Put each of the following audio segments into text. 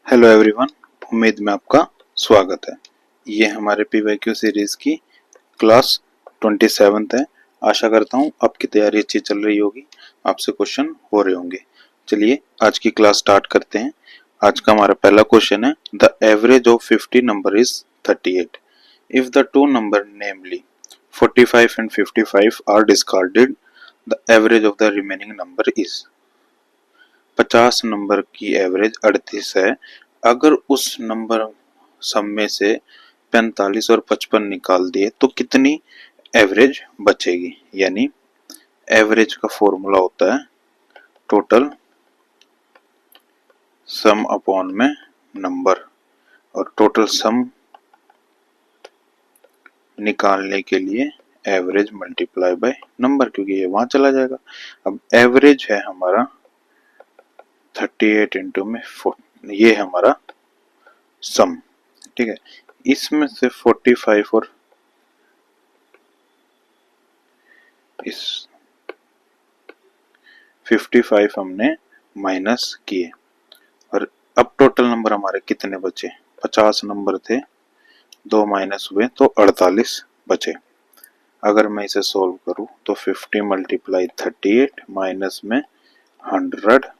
Hello everyone, उम्मीद में आपका स्वागत है। ये हमारे पीवाईक्यू सीरीज की क्लास 27 है। आशा करता हूँ आपकी तैयारी अच्छी चल रही होगी, आपसे क्वेश्चन हो रहे होंगे। चलिए आज की क्लास स्टार्ट करते हैं। आज का हमारा पहला क्वेश्चन है, the average of 50 number is 38 if the two number namely 45 and 55 are discarded, the average of the remaining number is. 50 number की एवरेज 38 है। अगर उस नंबर सम में से 45 और 55 निकाल दिए तो कितनी एवरेज बचेगी। यानी एवरेज का फॉर्मूला होता है टोटल सम अपॉन में नंबर, और टोटल सम निकालने के लिए एवरेज मल्टीप्लाई बाय नंबर, क्योंकि ये वहां चला जाएगा। अब एवरेज है हमारा 38 इंटू में 4, ये हमारा सम। ठीक है, इसमें से 45 और इस 55 हमने माइनस किए, और अब टोटल नंबर हमारे कितने बचे। 50 नंबर थे, 2 माइनस हुए तो 48 बचे। अगर मैं इसे सोल्व करूं तो 50 मल्टीप्लाई 38 माइनस में 100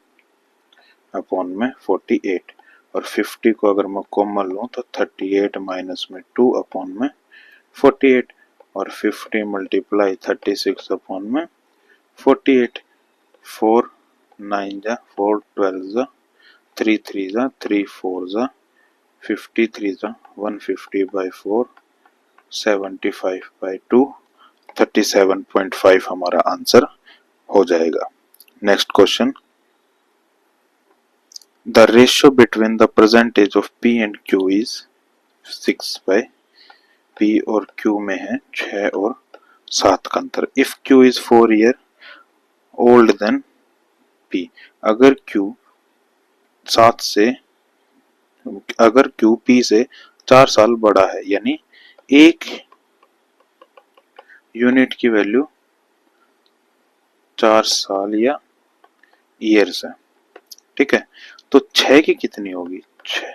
अपॉन में 48, और 50 को अगर मैं कॉमन लूं तो 38 माइनस में 2 अपॉन में 48, और 50 मल्टीप्लाई 36 अपॉन में 48। 4 9 जा 4 12 जा 3 3 जा 3 4 जा 53 जा 150 बाई 4 75 बाई 2 37.5 हमारा आंसर हो जाएगा। Next question, the ratio between the percentage of P and Q is 6 by P और क्यू में है 6 और 7 का अंतर। If Q is 4 year old then P, अगर क्यू 7 से अगर क्यू पी से 4 साल बड़ा है, यानी एक यूनिट की वैल्यू 4 साल या ईयर्स है। ठीक है, तो 6 की कितनी होगी, 6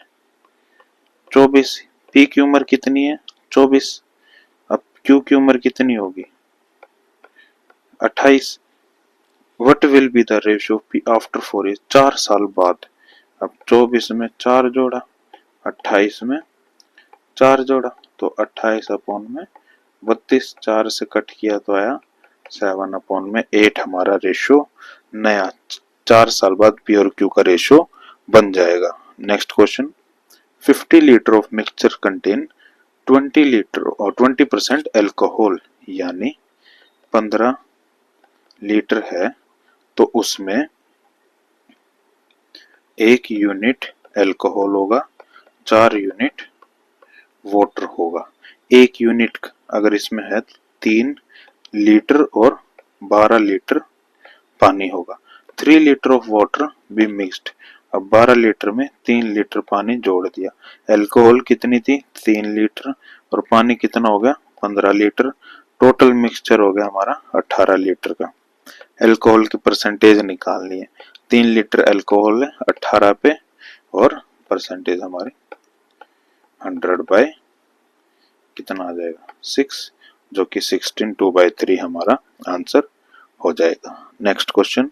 24। पी की उम्र कितनी है 24, अब क्यू की उम्र कितनी होगी 28। What will be the ratio of P after 4 years, 4 साल बाद। अब 24 में 4 जोड़ा, 28 में 4 जोड़ा, तो 28 अपॉन में 32, 4 से कट किया तो आया 7 अपॉन में 8 हमारा रेशियो नया 4 साल बाद पी और क्यू का रेशियो बन जाएगा। Next question, 50 litre of mixture contain 20 litre और 20% एल्कोहल, यानी 15 लीटर है तो उसमें 1 यूनिट एल्कोहल होगा, 4 यूनिट वाटर होगा। 1 यूनिट अगर इसमें है 3 लीटर और 12 लीटर पानी होगा। 3 litre of water be mixed, अब 12 लीटर में 3 लीटर पानी जोड़ दिया। एल्कोहल कितनी थी 3 लीटर, और पानी कितना हो गया 15 लीटर। टोटल मिक्सचर हो गया हमारा 18 लीटर का। एल्कोहल की परसेंटेज निकालनी है। 3 लीटर एल्कोहल है 18 पे, और परसेंटेज हमारी 100 बाय कितना आ जाएगा 6, जो कि 16 2/3 हमारा आंसर हो जाएगा। Next question,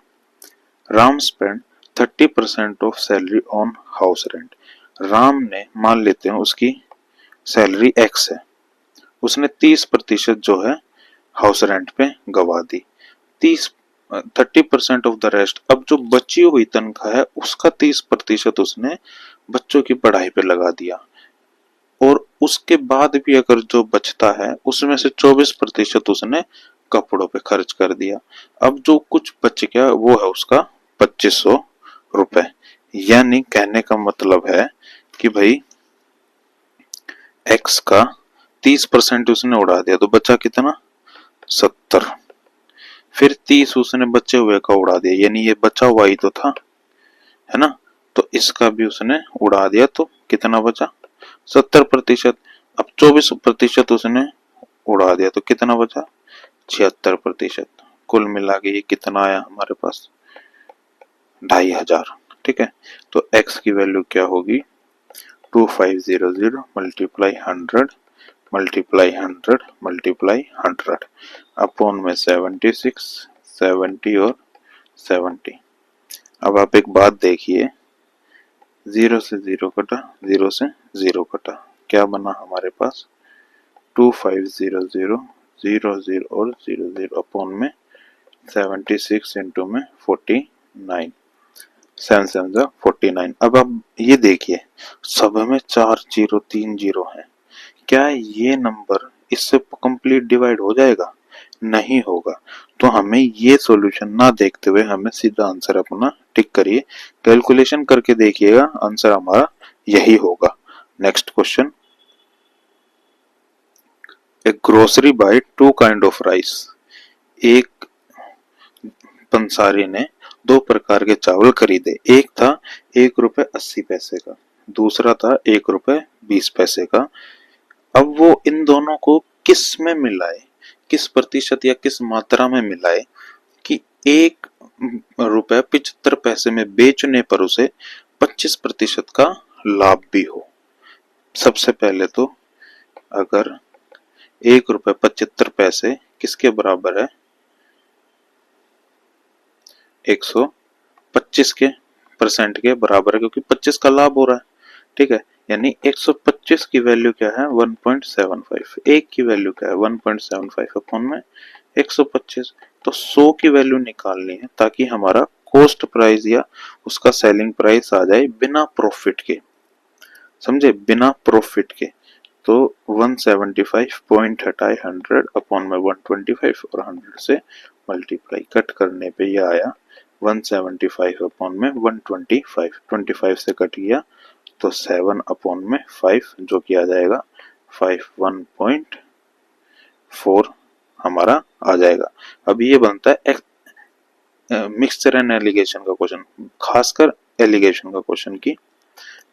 Ram spend 30% of salary on house rent. Ram ने, मान लेते हैं उसकी सैलरी एक्स है, उसने 30% जो है हाउस रेंट पे गवा दी। 30% ऑफ द रेस्ट, अब जो बची हुई तनख्वाह है उसका 30% उसने बच्चों की पढ़ाई पे लगा दिया, और उसके बाद भी अगर जो बचता है उसमें से 24% उसने कपड़ों पे खर्च कर दिया। अब जो कुछ बच गया वो है उसका 2500 रुपए। यानी कहने का मतलब है कि भाई एक्स का 30% उसने उड़ा दिया तो बचा कितना 70, फिर 30 उसने बचे हुए का उड़ा दिया, यानी ये बचा हुआ ही तो था, है ना, तो इसका भी उसने उड़ा दिया तो कितना बचा 70%। अब 24% उसने उड़ा दिया तो कितना बचा 76%। कुल मिला के ये कितना आया हमारे पास 2500। ठीक है, तो x की वैल्यू क्या होगी 2500 मल्टीप्लाई 100 मल्टीप्लाई 100 मल्टीप्लाई 100 अपॉन में 76 70 और 70। अब आप एक बात देखिए, 0 से 0 कटा, 0 से 0 कटा, क्या बना हमारे पास 2500 0 0 और 0 0 अपॉन में 76 इंटू में 49 7 7 49। अब आप ये देखिए सब में 4 0 3 0 है, क्या ये नंबर इससे कंप्लीट डिवाइड हो जाएगा? नहीं होगा। तो हमें ये सॉल्यूशन ना देखते हुए हमें सीधा आंसर अपना टिक करिए, कैलकुलेशन करके देखिएगा, आंसर हमारा यही होगा। Next question, a grocery buy 2 kind of rice. एक पंसारी ने 2 प्रकार के चावल खरीदे, एक था 1 रुपए 80 पैसे का, दूसरा था 1 रुपए 20 पैसे का। अब वो इन दोनों को किस में मिलाए, किस प्रतिशत या किस मात्रा में मिलाए कि 1 रुपए 75 पैसे में बेचने पर उसे 25% का लाभ भी हो। सबसे पहले तो अगर 1 रुपए 75 पैसे किसके बराबर है, 125 के परसेंट के बराबर है, क्योंकि 25 का लाभ हो रहा है, ठीक है। यानी 125 की वैल्यू क्या है 1.75, एक की वैल्यू क्या है 1.75 अपॉन में 125। तो 100 की वैल्यू निकालनी है ताकि हमारा कॉस्ट प्राइस या उसका सेलिंग प्राइस आ जाए बिना प्रॉफिट के, समझे, बिना प्रॉफिट के। तो 175 पॉइंट हटाए 100 अपॉन में 125 और 100 से मल्टीप्लाई, कट करने पे ये आया 175 अपॉन में 125, 25 से कट गया तो 7 अपॉन में 5 जो कि आ जाएगा 5 1.4 हमारा आ जाएगा। अब ये बनता है मिक्सचर एंड एलिगेशन का क्वेश्चन, खासकर एलिगेशन का क्वेश्चन की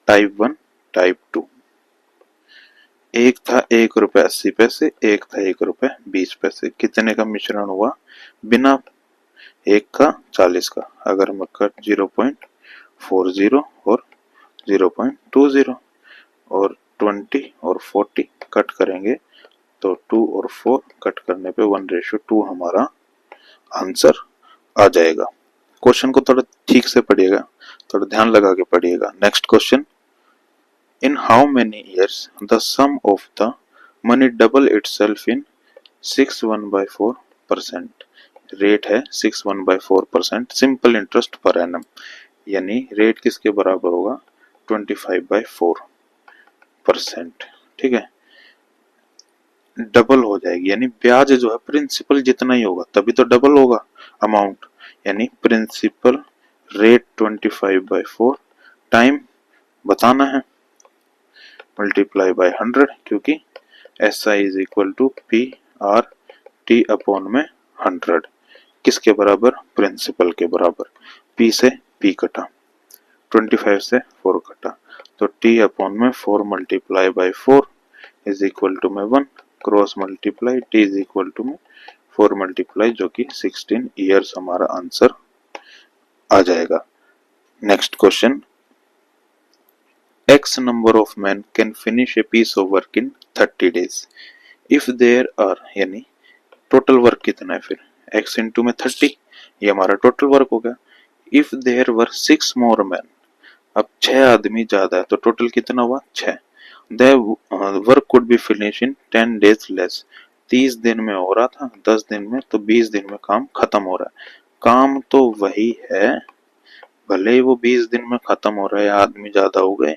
टाइप 1 टाइप 2। एक था 1 रुपए 80 पैसे, एक था 1 रुपए 20 पैसे, कितने का मिश्रण हुआ बिना 1 का 40 का। अगर मैं कट 0.40 और 0.20 और 20 और 40 कट करेंगे तो 2 और 4 कट करने पे 1:2 हमारा आंसर आ जाएगा। क्वेश्चन को थोड़ा ठीक से पढ़िएगा, थोड़ा ध्यान लगा के पढ़िएगा। Next question, in how many years the sum of the money double itself in 6.1/4%। Rate है 6.1/4%, सिंपल इंटरेस्ट पर एनम, यानी रेट किसके बराबर होगा 25/4%, ठीक है। डबल हो जाएगी, यानी ब्याज जो है प्रिंसिपल जितना ही होगा तभी तो डबल होगा अमाउंट, यानी प्रिंसिपल रेट 25/4 टाइम बताना है मल्टीप्लाई बाय 100, क्योंकि SI is equal to PRT upon में 100, किसके बराबर प्रिंसिपल के बराबर। P से P कटा, 25 से 4 कटा, तो T अपॉन में 4 multiply by 4 is equal to में 1, cross multiply T is equal to में 4 मल्टीप्लाई जो कि 16 ईयर्स हमारा आंसर आ जाएगा। Next question, X number of men can finish a piece of work in 30 days if there are, यानी total work कितना है फिर x इंटू में 30, ये हमारा टोटल वर्क हो गया। If there were 6 more man, अब 6 आदमी ज्यादा है तो टोटल कितना हुआ 6। The work could be finish in 10 days less, 30 दिन में हो रहा था 10 दिन में, तो 20 दिन में काम खत्म हो रहा है। काम तो वही है, भले ही वो 20 दिन में खत्म हो रहा है, आदमी ज्यादा हो गए।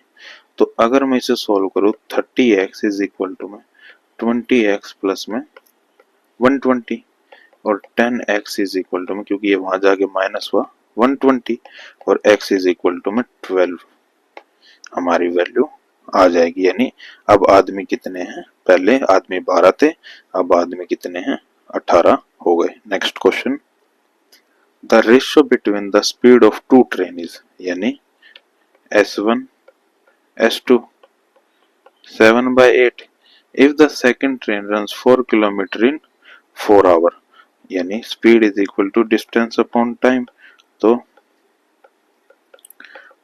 तो अगर मैं इसे सॉल्व करूं 30x इज इक्वल टू में 20x प्लस में 120 और 10x इज इक्वल टू में, क्योंकि ये वहां जाके माइनस हुआ 120 और x इज इक्वल टू में 12 हमारी वैल्यू आ जाएगी। यानी अब आदमी कितने हैं, पहले आदमी 12 थे, अब आदमी कितने हैं 18 हो गए। Next question, the ratio between the speed of two train is, यानी S1 S2 7/8 if the second train runs 4 km in 4 hour, यानी speed is equal to distance upon time. तो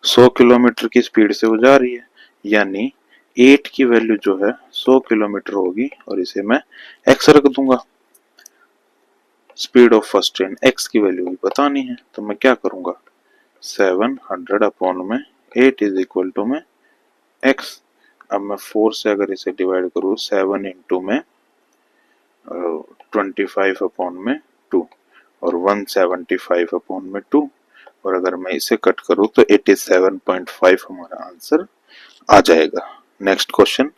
100 किलोमीटर की स्पीड से वो जा रही है, यानी 8 की वैल्यू जो है 100 किलोमीटर होगी और इसे मैं x रख दूंगा। Speed of first train x की वैल्यू भी बतानी है, तो मैं क्या करूंगा 700 अपॉन में 8 इज इक्वल टू में x। अब मैं 4 से अगर इसे डिवाइड करूँ 7 इंटू में 25 अपॉन में 2 और 175 अपॉन में 2 और अगर मैं इसे कट करूँ तो 87.5 हमारा आंसर आ जाएगा। Next question,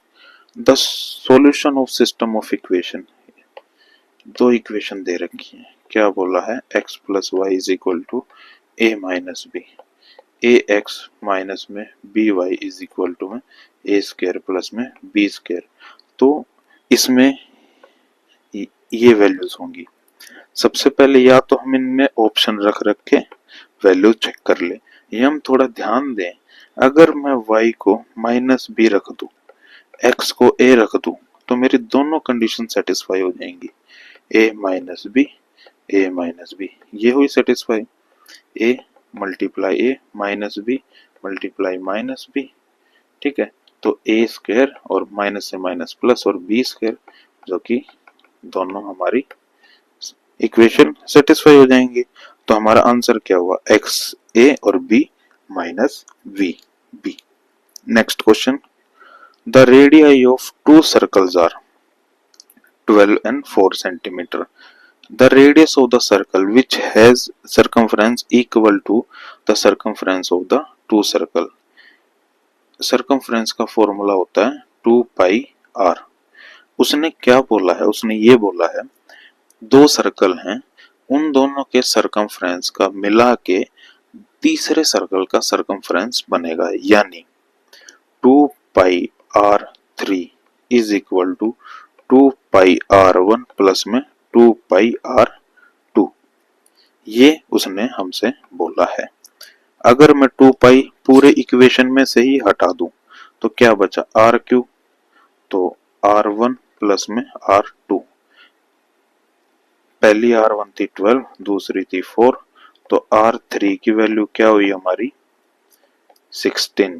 the solution of system of equation. दो इक्वेशन दे रखी है, क्या बोला है x plus Y is equal to A minus B, A X minus में B Y is equal to में ए स्क्वायर प्लस में बी स्क्वायर। तो इसमें ये वैल्यूज होंगी। सबसे पहले या तो हम इनमें ऑप्शन रख के वैल्यू चेक कर ले, ये हम थोड़ा ध्यान दें। अगर मैं y को माइनस बी रख दूं, x को a रख दूं, तो मेरी दोनों कंडीशन सेटिस्फाई हो जाएंगी। a minus b, a minus b, ये हुई satisfy. a multiply a minus b multiply minus b, ठीक है। तो a स्क्वायर और माइनस से माइनस प्लस और b स्क्वायर, जो कि दोनों हमारी इक्वेशन सेटिस्फाई हो जाएंगी। तो हमारा आंसर क्या हुआ x a और b minus v b। Next question, the radii of two circles are 12 and 4 centimeter. The radius of the circle which has circumference equal to the circumference of the two circle. Circumference का formula होता है 2 पाई r। उसने क्या बोला है, उसने ये बोला है दो सर्कल हैं, उन दोनों के सर्कमफ्रेंस का मिला के तीसरे सर्कल का सर्कमफ्रेंस बनेगा, यानी 2 pi r3 is equal to 2 pi r1 plus में 2 पाई r2। ये उसने हमसे बोला है। अगर मैं 2 पाई पूरे इक्वेशन में से ही हटा दूं तो क्या बचा r क्यू, तो r1 प्लस में r2। पहली r1 थी 12, दूसरी थी 4, तो r3 की वैल्यू क्या हुई हमारी 16।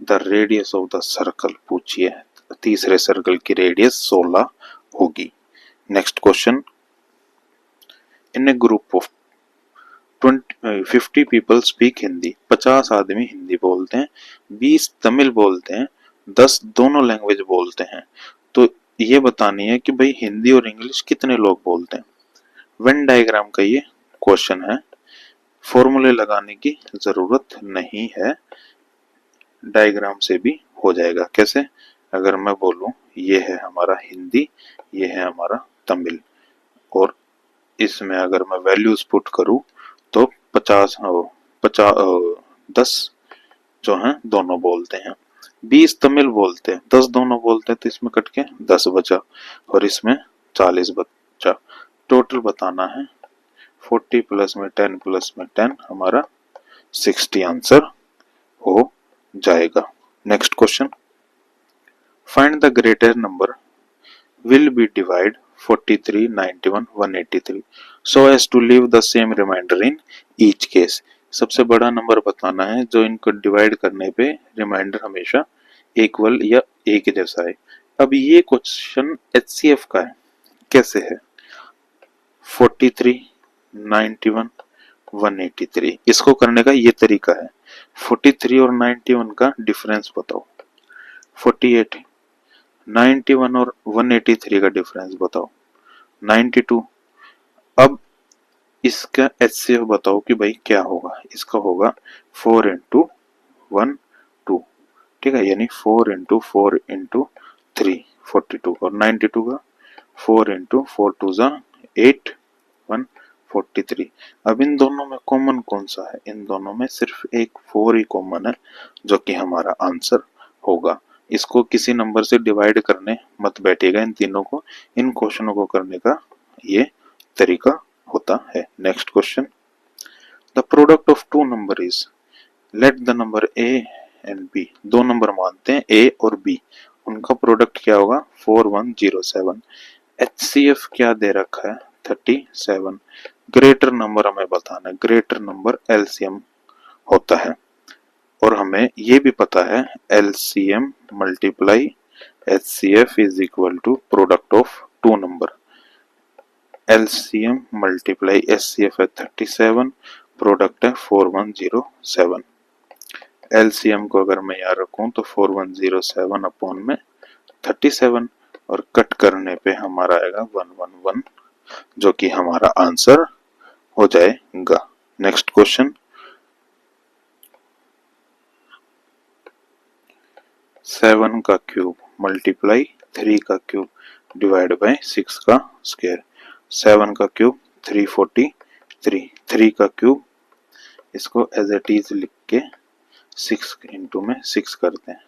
The radius of the circle पूछिए, तीसरे सर्कल की रेडियस 16 होगी। Next question, in A group of 50 people speak Hindi, 50 आदमी हिंदी बोलते हैं, 20 तमिल बोलते हैं, 10 दोनों लैंग्वेज बोलते हैं। तो ये बतानी है कि भाई हिंदी और इंग्लिश कितने लोग बोलते हैं। वेन डायग्राम का ये क्वेश्चन है, फॉर्मूले लगाने की जरूरत नहीं है, डायग्राम से भी हो जाएगा। कैसे, अगर मैं बोलूं ये है हमारा हिंदी, ये है हमारा तमिल, और इसमें अगर मैं वैल्यूज पुट करूं तो 10 जो हैं दोनों बोलते हैं, 20 तमिल बोलते हैं, 10 दोनों बोलते हैं, तो इसमें कट के 10 बचा और इसमें 40 बचा। टोटल बताना है 40 प्लस में 10 हमारा 60 आंसर हो जाएगा। Next question, find the greater number will be divide 43, 91, 183 so as to leave the same remainder in each case। सबसे बड़ा नंबर बताना है जो इनको डिवाइड करने पे रिमाइंडर हमेशा इक्वल या एक जैसा है। अब ये क्वेश्चन HCF का है, कैसे है 43, 91, 183, इसको करने का ये तरीका है। 43 और 91 का डिफरेंस बताओ, 48, 91 और 183 का डिफरेंस बताओ 92। अब इसका HCF बताओ कि भाई क्या होगा, इसका होगा 4 इंटू 1 2, ठीक है, यानी 4 इंटू 4 इंटू 3 42, और 92 का 4 इंटू 4 2 जा 8 1 43। अब इन दोनों में कॉमन कौन सा है, इन दोनों में सिर्फ एक 4 ही कॉमन है, जो कि हमारा आंसर होगा। इसको किसी नंबर से डिवाइड करने मत बैठिएगा, इन तीनों को, इन क्वेश्चनों को करने का ये तरीका होता है। Next question, the product of two number is, let the number A and B, दो नंबर मानते हैं ए और बी, उनका प्रोडक्ट क्या होगा 4107। HCF क्या दे रखा है 37। ग्रेटर नंबर हमें बताना है, ग्रेटर नंबर LCM होता है और हमें ये भी पता है LCM multiply HCF is equal to product of two number. LCM multiply HCF है 37, प्रोडक्ट है 4107। LCM को अगर मैं यहाँ रखूं तो 4107 अपॉन में 37 और कट करने पे हमारा आएगा 111 जो कि हमारा आंसर हो जाएगा। नेक्स्ट क्वेश्चन, 7 का क्यूब मल्टीप्लाई 3 का क्यूब डिवाइड बाय 6 का स्क्वायर। 7 का क्यूब 343, 3 का क्यूब इसको एज इट इज लिख के 6 इंटू में 6 करते हैं।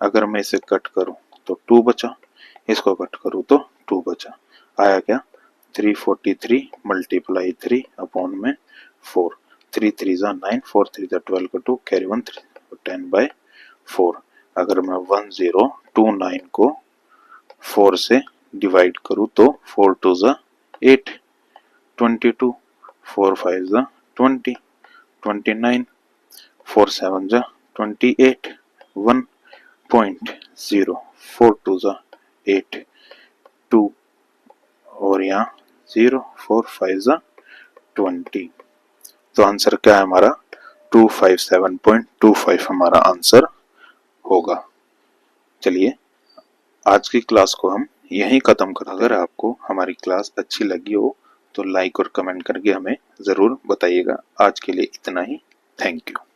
अगर मैं इसे कट करूं तो 2 बचा, इसको कट करूं तो 2 बचा। आया क्या 343 मल्टीप्लाई 3 अपॉन में 4, 3 3 जा 9, 4 3 जा 12 का 2 कैरी 1 3 10/4। अगर मैं 1029 को 4 से डिवाइड करूं तो 4 2 जा 8, 22, 4 5 जा 20, 29, 4 7 जा 28, 1.0, 4 2 जा 8, 2 और यहाँ 0, 4 5 जा 20। तो आंसर क्या है हमारा 257.25 हमारा आंसर होगा। चलिए आज की क्लास को हम यहीं खत्म करते हैं। अगर आपको हमारी क्लास अच्छी लगी हो तो लाइक और कमेंट करके हमें जरूर बताइएगा। आज के लिए इतना ही। Thank you.